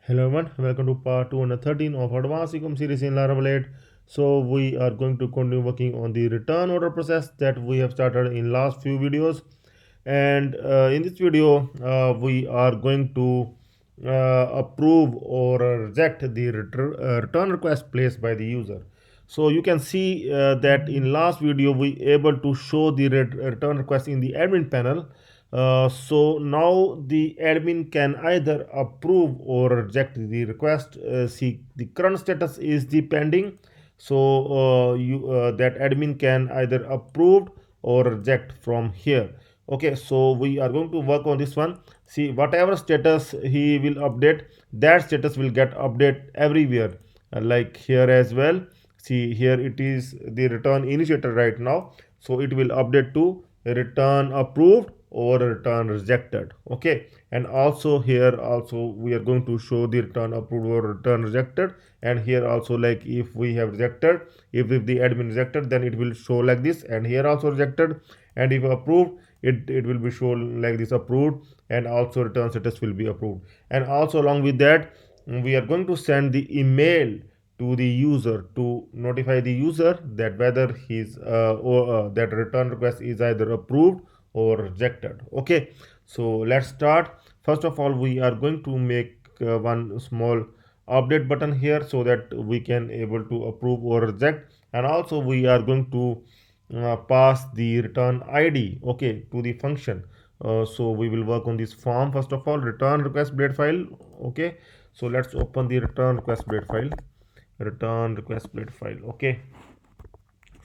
Hello everyone, welcome to part 213 of Advanced Ecom series in Laravel 8. So we are going to continue working on the return order process that we have started in last few videos. And in this video, we are going to approve or reject the return request placed by the user. So you can see that in last video we able to show the return request in the admin panel. So now the admin can either approve or reject the request. See, the current status is the pending. So that admin can either approve or reject from here. Okay, so we are going to work on this one. See, whatever status he will update, that status will get update everywhere, like here as well. See, here it is the return initiator right now, so it will update to return approved or return rejected. Okay, and also here also we are going to show the return approved or return rejected, and here also, like if we have rejected, if the admin rejected, then it will show like this, and here also rejected, and if approved, it will be shown like this, approved, and also return status will be approved. And also along with that, we are going to send the email to the user to notify the user that whether his or that return request is either approved or rejected. Okay, so let's start. First of all, we are going to make one small update button here so that we can able to approve or reject, and also we are going to pass the return id, okay, to the function. So we will work on this form. First of all, return request blade file. Okay, so let's open the return request blade file. Okay,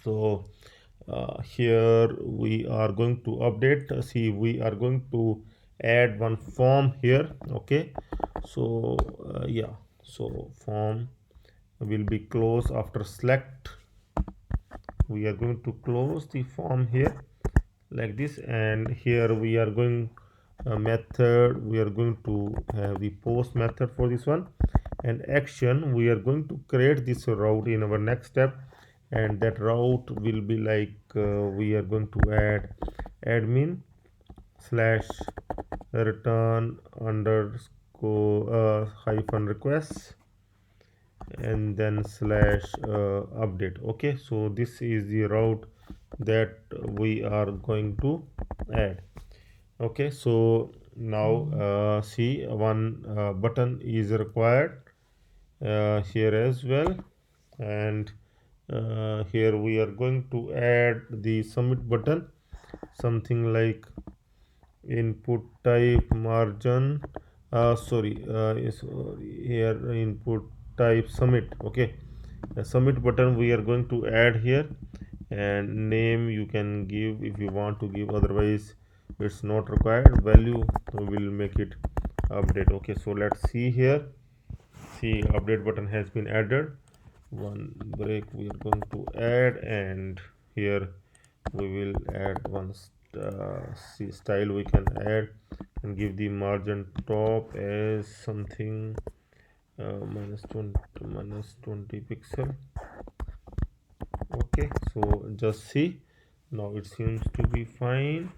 so here we are going to update. See, we are going to add one form here. Okay, so yeah, so form will be closed after select. We are going to close the form here like this, and here we are going method, we are going to have the post method for this one, and action, we are going to create this route in our next step, and that route will be like we are going to add admin slash return underscore hyphen requests, and then slash update. Okay, so this is the route that we are going to add. Okay, so now see, one button is required here as well, and here we are going to add the submit button, something like input type margin, here input type submit. Okay, the submit button we are going to add here, and name you can give if you want to give, otherwise it's not required. Value we will make it update. Okay, so let's see here. See, update button has been added. One break we are going to add, and here we will add one style we can add, and give the margin top as something -20 pixel. Okay, so just see, now it seems to be fine.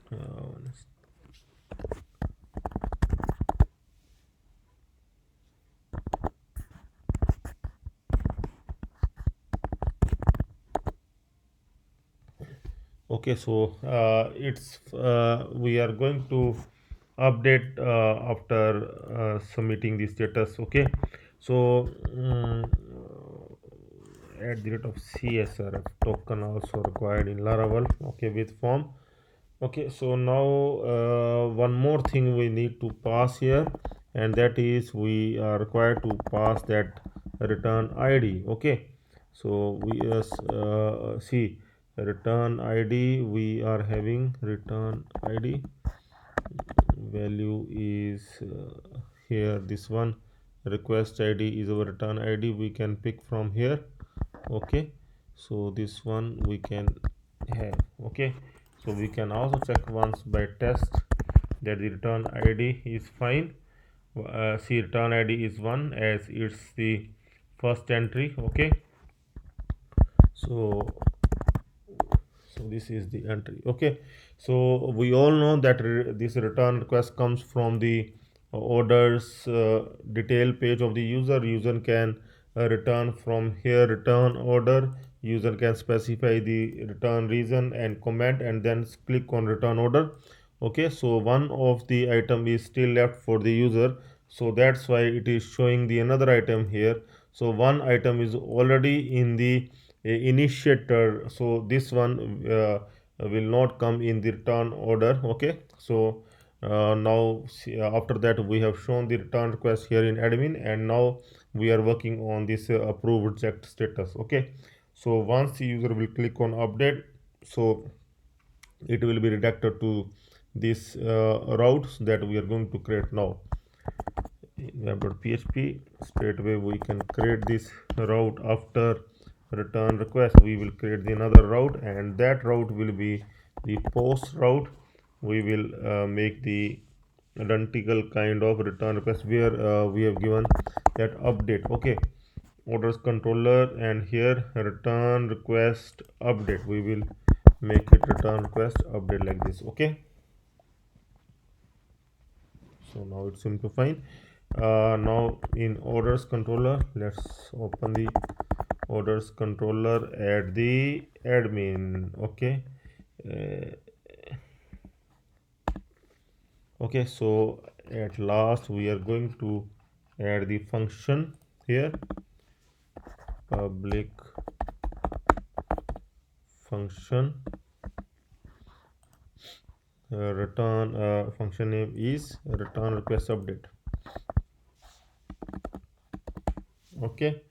Okay, so it's we are going to update after submitting the status. Okay, so at the rate of CSRF token also required in Laravel. Okay, with form. Okay, so now one more thing we need to pass here, and that is we are required to pass that return id. Okay, so we see return id, we are having return id value is here, this one. Request id is our return id, we can pick from here. Okay, so this one we can have. Okay, so we can also check once by test that the return id is fine. See, return id is 1 as it's the first entry. Okay, so this is the entry. Okay, so we all know that this return request comes from the orders detail page of the user can return from here return order. User can specify the return reason and comment and then click on return order. Okay, so one of the item is still left for the user, so that's why it is showing the another item here. So one item is already in the initiator, so this one will not come in the return order. Okay, so now after that we have shown the return request here in admin, and now we are working on this approved reject status. Okay, so once the user will click on update, so it will be redirected to this routes that we are going to create now in web.php. Straight away we can create this route. After return request we will create the another route, and that route will be the post route. We will make the identical kind of return request where we have given that update. Okay, orders controller, and here return request update, we will make it return request update like this. Okay, so now it's simplifying. Now in orders controller, let's open the orders controller at the admin. Okay, uh, okay, so at last we are going to add the function here, public function. Return function name is return request update. Okay,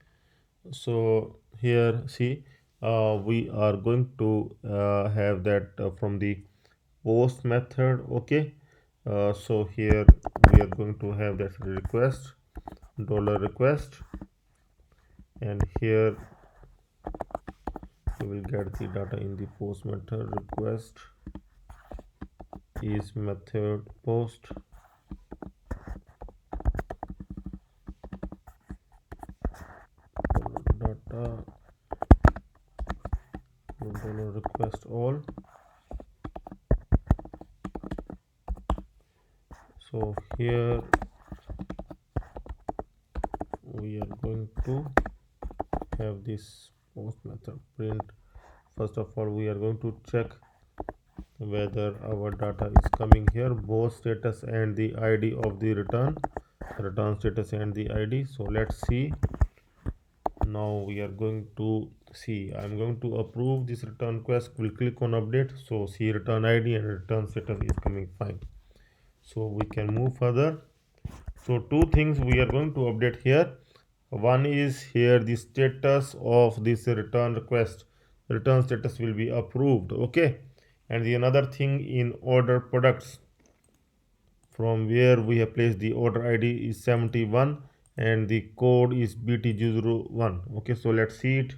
so here see, we are going to have that from the post method. Okay, so here we are going to have that request dollar request, and here we will get the data in the post method. Request is method post data dollar request all. So here we are going to have this post method print. First of all we are going to check whether our data is coming here, both status and the id of the return status and the id. So let's see. Now we are going to see, I'm going to approve this return request. We'll click on update, so see return id and return status is coming fine, so we can move further. So two things we are going to update here. One is here the status of this return request, return status will be approved. Okay, and the another thing in order products, from where we have placed the order id is 71 and the code is bt01. Okay, so let's see it.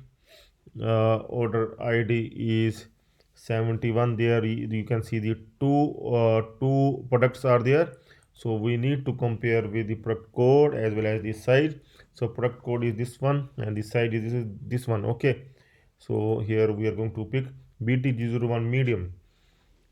Order id is 71. There you can see the two products are there, so we need to compare with the product code as well as the size. So product code is this one and the size is this one. Okay, so here we are going to pick bt01 medium,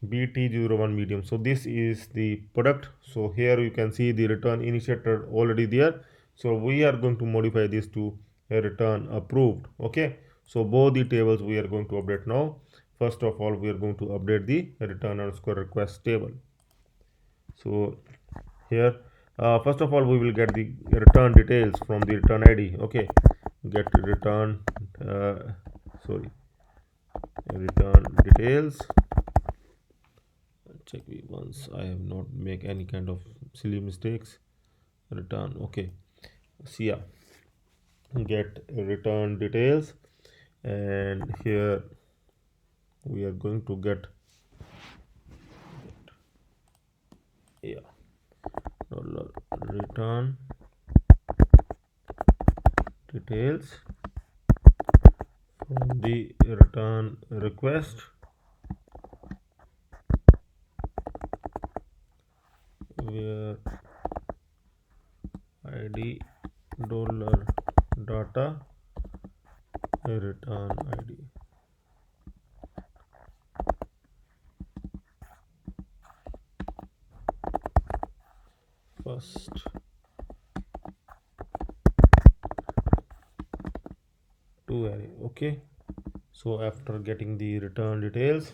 bt01 medium. So this is the product. So here you can see the return initiator already there, so we are going to modify this to a return approved. Okay, so both the tables we are going to update now. First of all we are going to update the return underscore request table. So here first of all we will get the return details from the return id. Okay, get return sorry return details. Check me once I have not make any kind of silly mistakes. Return. Okay, so yeah, get return details, and here we are going to get, yeah, dollar return details from the return request where id dollar data return id. first to array. Okay, so after getting the return details,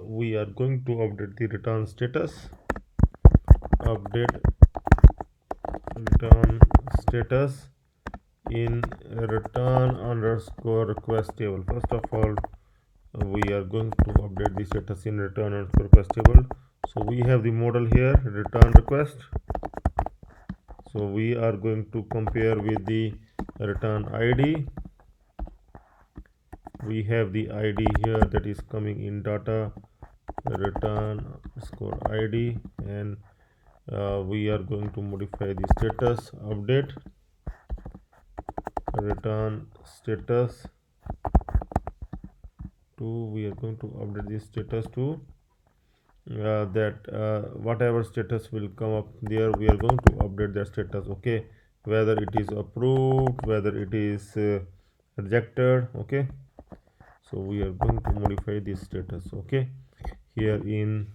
we are going to update the return status. Update return status in return underscore request table. First of all, we are going to update the status in return underscore request table. So we have the model here, return request. So we are going to compare with the return ID. We have the ID here that is coming in data return underscore ID, and we are going to modify the status update return status to, we are going to update this status to that whatever status will come up there, we are going to update that status. Okay, whether it is approved, whether it is rejected. Okay, so we are going to modify this status. Okay, here in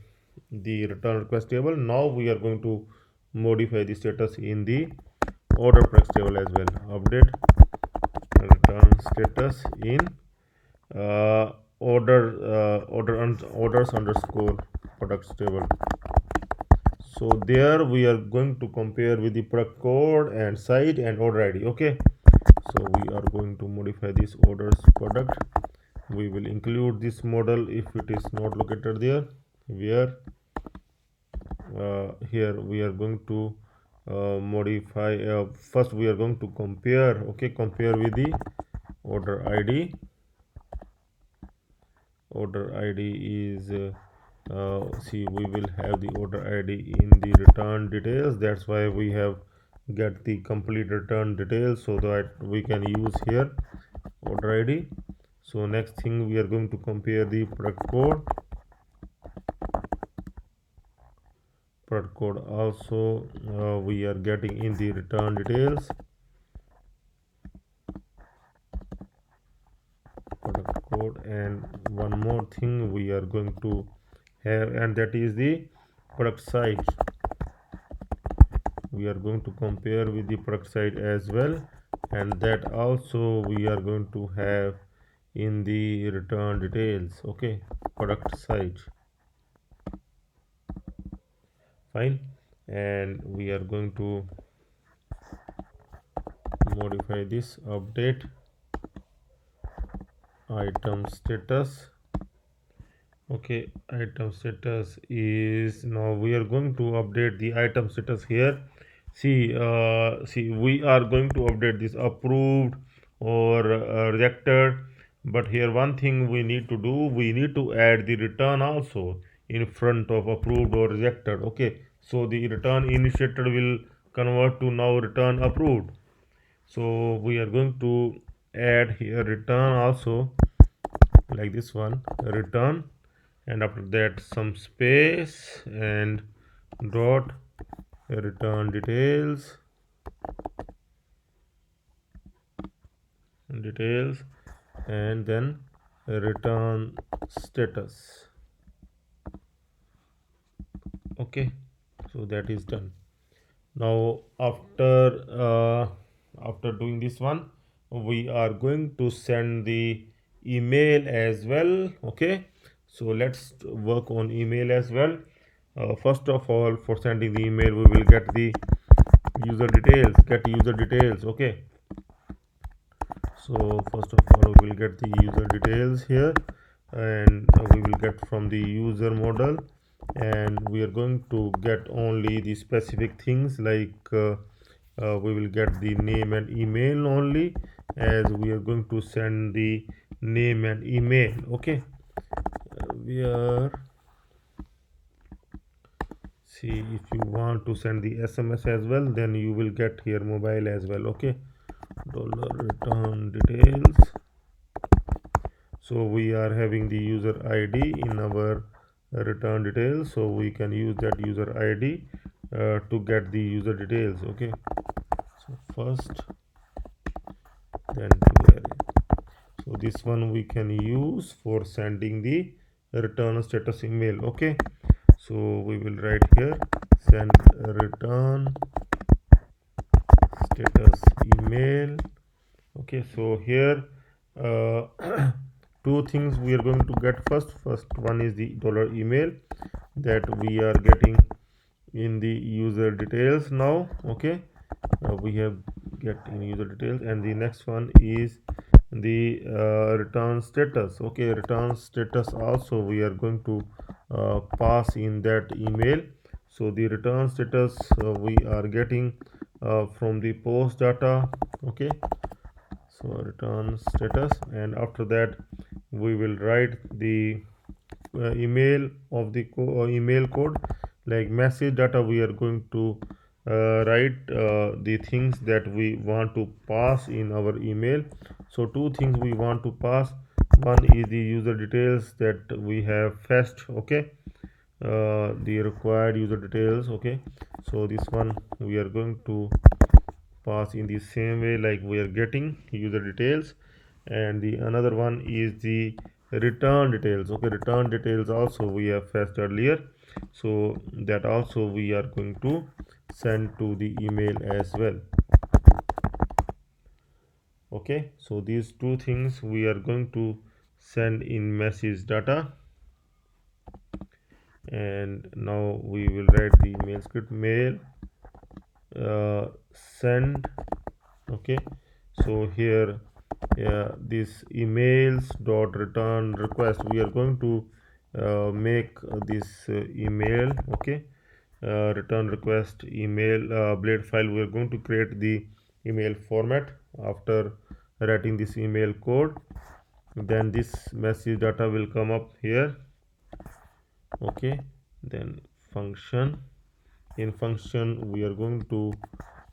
the return request table. Now we are going to modify the status in the order request table as well. Update return status in orders underscore products table. So there we are going to compare with the product code and site and order ID. Okay, so we are going to modify this orders product. We will include this model if it is not located there. Where here we are going to modify, first we are going to compare. Okay, compare with the order ID. Order ID is see, we will have the order ID in the return details. That's why we have get the complete return details, so that we can use here order ID. So next thing, we are going to compare the product code. Product code also we are getting in the return details. Product code, and one more thing we are going to have, and that is the product site. We are going to compare with the product site as well, and that also we are going to have in the return details. Okay, product site. Fine, and we are going to modify this update item status. Okay, item status is, now we are going to update the item status here. See, we are going to update this approved or rejected, but here one thing we need to do, we need to add the return also in front of approved or rejected. Okay, so the return initiated will convert to now return approved. So we are going to add here return also, like this one, return, and after that some space and dot return details, and then return status. Okay, so that is done. Now after doing this one, we are going to send the email as well. Okay, so let's work on email as well. First of all, for sending the email, we will get the user details. Okay, so first of all, we will get the user details here, and we will get from the user model, and we are going to get only the specific things, like we will get the name and email only, as we are going to send the name and email. Okay, we are, see, if you want to send the SMS as well, then you will get here mobile as well. Okay, dollar return details. So we are having the user ID in our return details, so we can use that user ID to get the user details. Okay, so first, then to array. So this one we can use for sending the return status email. Okay, so we will write here send return status email. Okay, so here two things we are going to get. First one is the dollar email that we are getting in the user details now. Okay, we have get in user details, and the next one is the return status. Okay, return status also we are going to pass in that email. So the return status we are getting from the post data. Okay, so return status, and after that we will write the email of the email code, like message data we are going to write the things that we want to pass in our email. So two things we want to pass. One is the user details that we have fetched. Okay, the required user details. Okay, so this one we are going to pass in the same way like we are getting user details, and the another one is the return details. Okay, return details also we have fetched earlier, so that also we are going to send to the email as well. Okay, so these two things we are going to send in message data, and now we will write the email script mail send. Okay, so here this emails dot return request we are going to make this email. Okay, return request email blade file. We are going to create the email format after writing this email code. Then this message data will come up here. Okay, then function. In function we are going to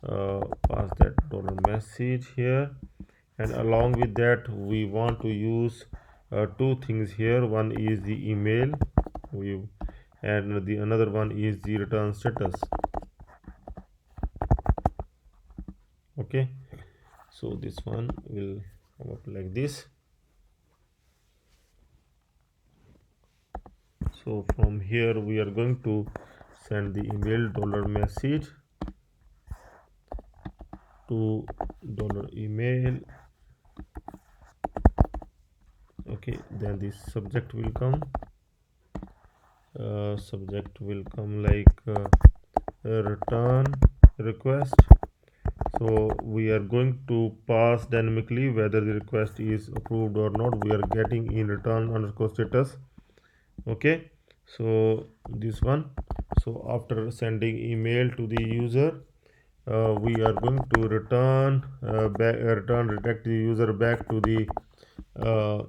pass that dollar message here, and along with that we want to use two things here. One is the email we, and the another one is the return status. Okay, so this one will come up like this. So from here we are going to send the email dollar message to dollar email. Okay, then the subject will come. Subject will come like return request. So we are going to pass dynamically whether the request is approved or not. We are getting in return underscore status. Okay, so this one. So after sending email to the user, we are going to return return redirect the user back to the uh,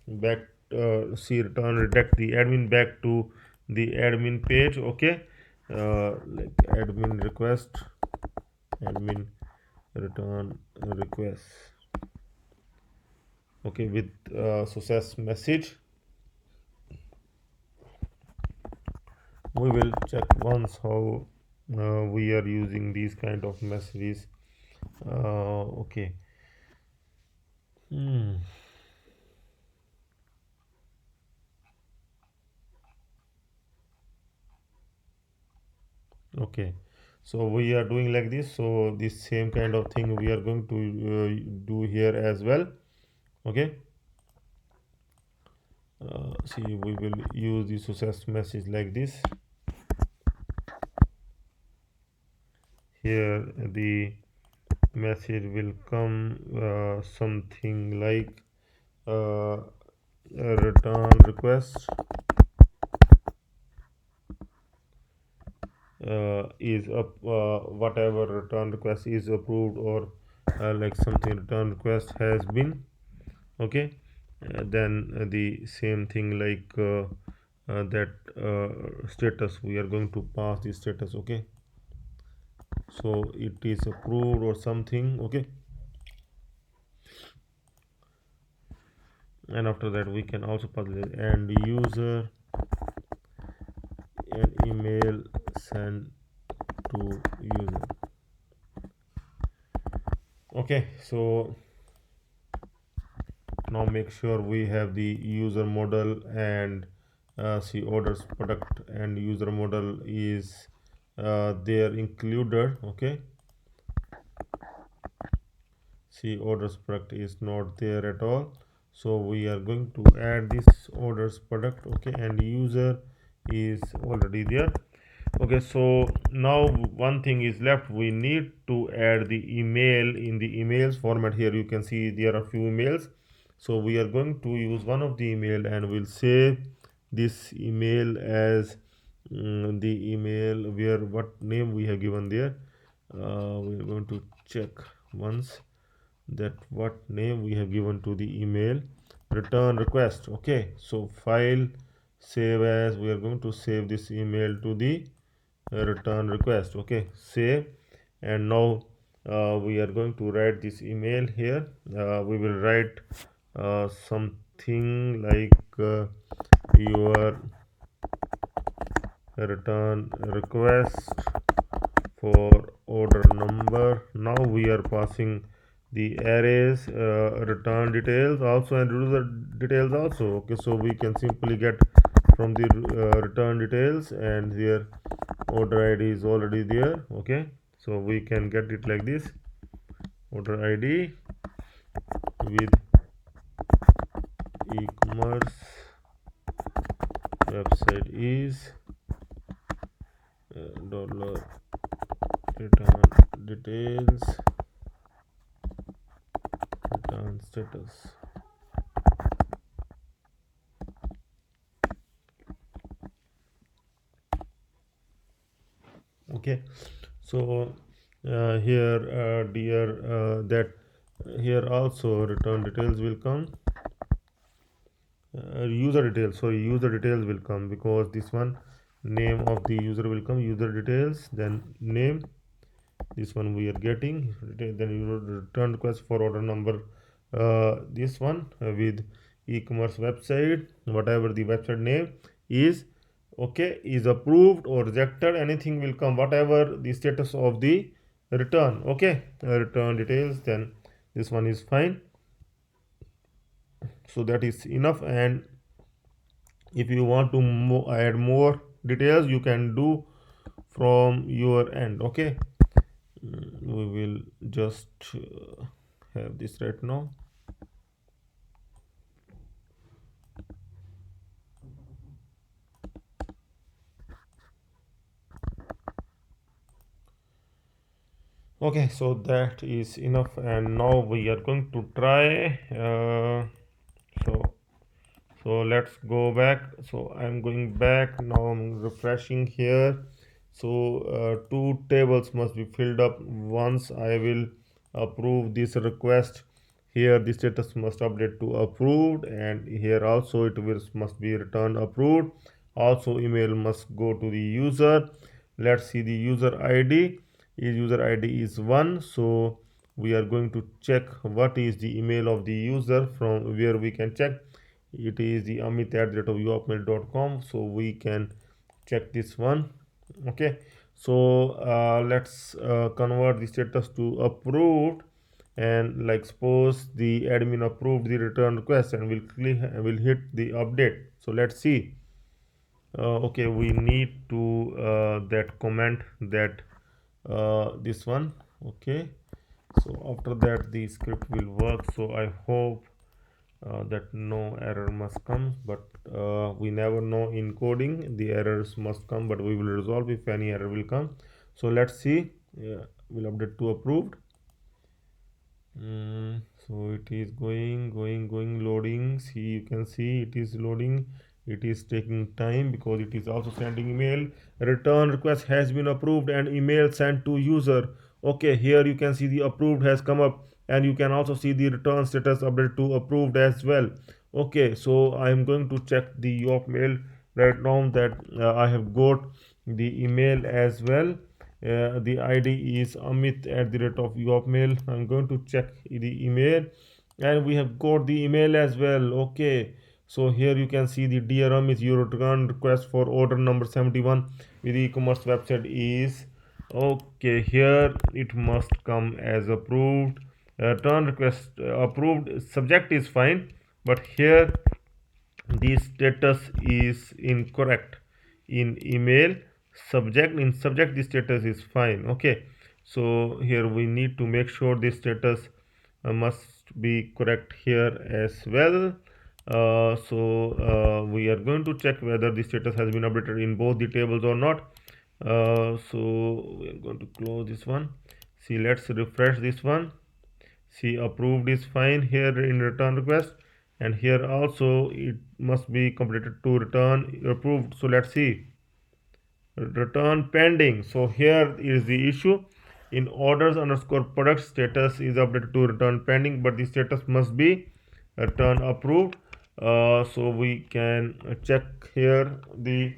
back return redirect the admin back to the admin page. Okay, like admin request, admin return request. Okay, with success message. We will check once how we are using these kind of messages. Okay. Hmm. Okay, so we are doing like this. So this same kind of thing we are going to do here as well. Okay, see, we will use the success message like this. Here the message will come something like a return request is up, whatever return request is approved, or like something return request has been. Okay, then the same thing like that status we are going to pass the status. Okay, so it is approved or something. Okay, and after that we can also pass the end user and email send to user. Okay, so now make sure we have the user model, and see orders product and user model is there included. Okay, see, orders product is not there at all, so we are going to add this orders product. Okay, and user is already there. Okay, so now one thing is left. We need to add the email in the emails format. Here you can see there are few emails, so we are going to use one of the email and we'll save this email as the email where what name we have given there. We're going to check once that what name we have given to the email. Return request. Okay, so file, save as, we are going to save this email to the return request. Okay, save. And now we are going to write this email here. We will write something like your return request for order number. Now we are passing the arrays, return details also and user details also. Okay, so we can simply get from the return details, and here order id is already there. Okay, so we can get it like this: order id with e-commerce website is dollar return details return status. Okay, so here dear that here also return details will come, user details will come, because this one name of the user will come, user details, then name, this one we are getting, then you return request for order number, this one with e-commerce website, whatever the website name is. Okay, is approved or rejected, anything will come, whatever the status of the return. Okay, return details, then this one is fine, so that is enough. And if you want to add more details, you can do from your end. Okay, we will just have this right now. Okay, so that is enough, and now we are going to try so let's go back. So I'm going back now, I'm refreshing here. So two tables must be filled up. Once I will approve this request, here the status must update to approved, and here also it will must be returned approved. Also email must go to the user. Let's see the user id. User id is 1, so we are going to check what is the email of the user, from where we can check. It is the amit@youpmail.com, so we can check this one. Okay, so let's convert the status to approved, and like suppose the admin approved the return request, and will hit the update. So let's see. Okay, we need to that comment that this one. Okay, so after that the script will work, so I hope that no error must come, but we never know in coding, the errors must come, but we will resolve if any error will come. So let's see. We'll update to approved. So it is going, loading. See, you can see it is loading. It is taking time because it is also sending email. Return request has been approved and email sent to user. Okay, here you can see the approved has come up, and you can also see the return status update to approved as well. Okay, so I am going to check the Yelp mail right now that I have got the email as well. The id is amit@the rate of yopmail. I'm going to check the email, and we have got the email as well. Okay, so here you can see the dear Amit, your return request for order number 71 with e-commerce website is okay. Here it must come as approved. Return request approved, subject is fine, but here the status is incorrect in email. subject the status is fine. Okay, so here we need to make sure the status must be correct here as well. We are going to check whether the status has been updated in both the tables or not. So we are going to close this one. See, let's refresh this one. See, approved is fine here in return request, and here also it must be completed to return approved. So let's see, return pending. So here is the issue. In orders underscore product, status is updated to return pending, but the status must be return approved. So we can check here the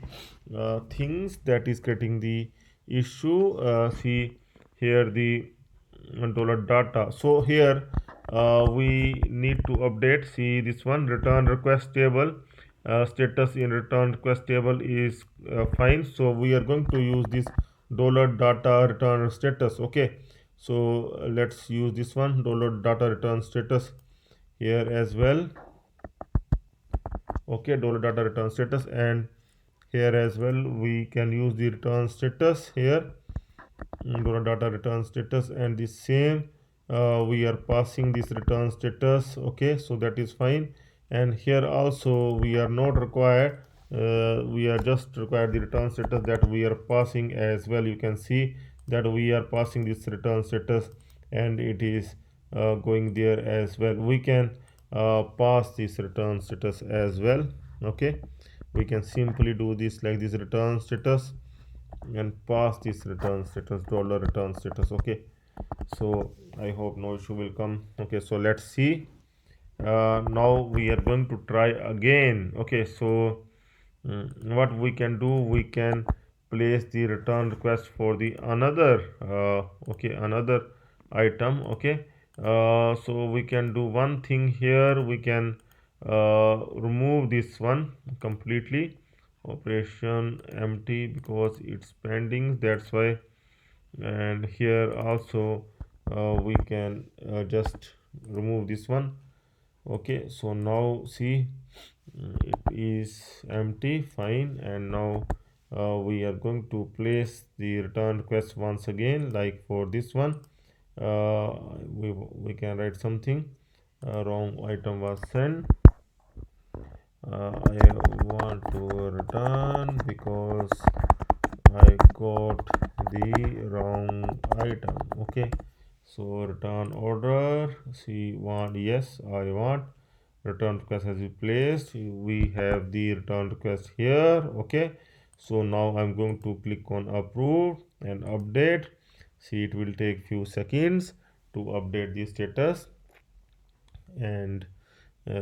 things that is creating the issue. See here the dollar data. So here we need to update. See this one, return request table. Status in return request table is fine, so we are going to use this dollar data return status. Okay, so let's use this one, dollar data return status here as well. Okay, dollar data return status, and here as well we can use the return status here, dollar data return status, and the same we are passing this return status. Okay, so that is fine, and here also we are not required, we are just required the return status that we are passing as well. You can see that we are passing this return status and it is going there as well. We can pass this return status as well. Okay, we can simply do this like this, return status, and pass this return status, dollar return status. Okay, so I hope no issue will come. Okay, so let's see. Now we are going to try again. Okay, so what we can do, we can place the return request for the another another item. Okay, so we can do one thing here. We can remove this one completely, operation empty, because it's pending, that's why. And here also we can just remove this one. Okay, so now see, it is empty, fine. And now we are going to place the return request once again, like for this one. We can write something, wrong item was sent. I want to return because I got the wrong item. Okay, so return order, see, want, yes, I want. Return request has been placed, we have the return request here. Okay, so now I'm going to click on approve and update. See, it will take few seconds to update the status. And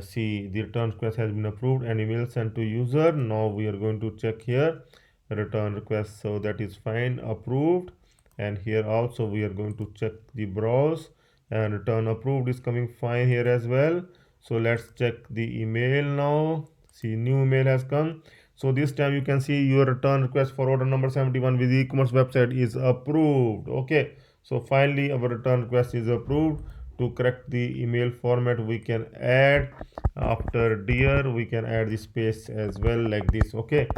see, the return request has been approved and email sent to user. Now we are going to check here return request, so that is fine, approved. And here also we are going to check the browse, and return approved is coming fine here as well. So let's check the email now. See, new email has come. So this time you can see your return request for order number 71 with the e-commerce website is approved. Okay, so finally our return request is approved. To correct the email format, we can add, after dear we can add the space as well, like this. Okay,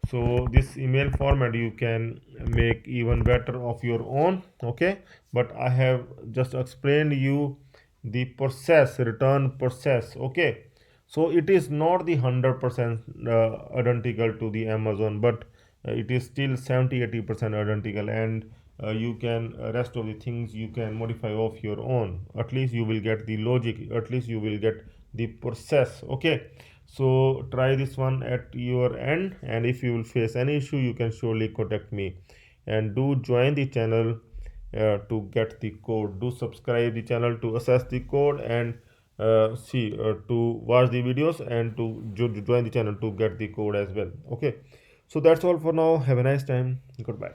so this email format you can make even better of your own. Okay, but I have just explained you the process, return process. Okay, so it is not the 100% identical to the Amazon, but it is still 70-80% identical. And you can rest of the things you can modify of your own. At least you will get the logic, at least you will get the process. Okay, so try this one at your end, and if you will face any issue, you can surely contact me. And do join the channel to get the code. Do subscribe the channel to access the code, and to watch the videos, and to join the channel to get the code as well. Okay, so that's all for now. Have a nice time. Goodbye.